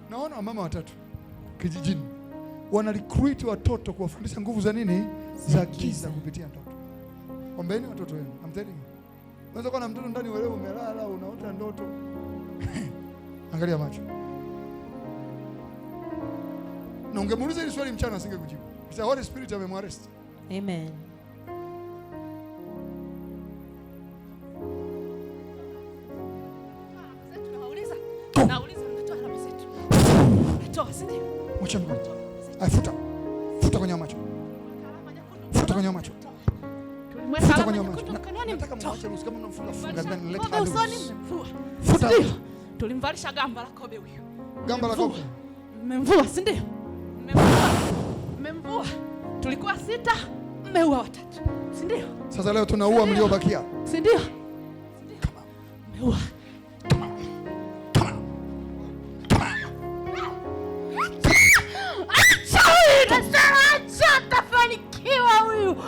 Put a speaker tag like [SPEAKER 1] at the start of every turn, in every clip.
[SPEAKER 1] Naona wamama watatu kijijini wana recruit watoto kuwafundisha nguvu za nini? Za giza kupitia ndoto. Ombeni watoto wenu. I'm telling you. Unaweza kuwa na mtoto ndani wewe umelala unaota ndoto. Angalia macho. Na ungemuuliza hili swali mchana asingekujibu. It's the Holy Spirit amemwarrest.
[SPEAKER 2] Amen.
[SPEAKER 3] Nauliza mtoto alama zetu. Toa sindi.
[SPEAKER 1] Mwacha mkono. Futa. Futa kwenye macho. Futa kwenye macho. Futa kwenye macho. Nataka mwache ruhusa kama mnafunga funga ndani let her loose. Futa.
[SPEAKER 3] Tulimvalisha gamba la kobe huyo.
[SPEAKER 1] Gamba la kobe.
[SPEAKER 3] Mmemvua, si ndio? Mmemvua. Tulikuwa 6, mmeua 3. Si ndio?
[SPEAKER 1] Sasa leo tunaua mliobakia.
[SPEAKER 3] Si ndio? Mmeua.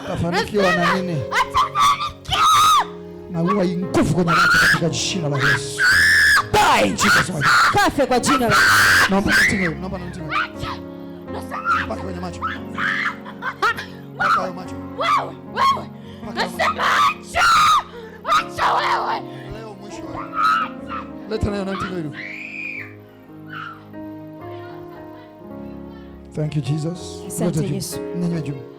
[SPEAKER 1] Tafanikiwa na nini? Na uwa nguvu kwenye macho katika jina la Yesu. Die Jesus Christ.
[SPEAKER 2] Kafe kwa jina la
[SPEAKER 1] Naomba mtinge, naomba mtinge. Paka kwenye macho. Paka hayo macho.
[SPEAKER 3] Wewe. Nasema acha. Acha wewe.
[SPEAKER 1] Leo mwisho. Leta nayo mtinge hilo. Thank you Jesus.
[SPEAKER 2] Asante Yesu.
[SPEAKER 1] Nyanyua juu.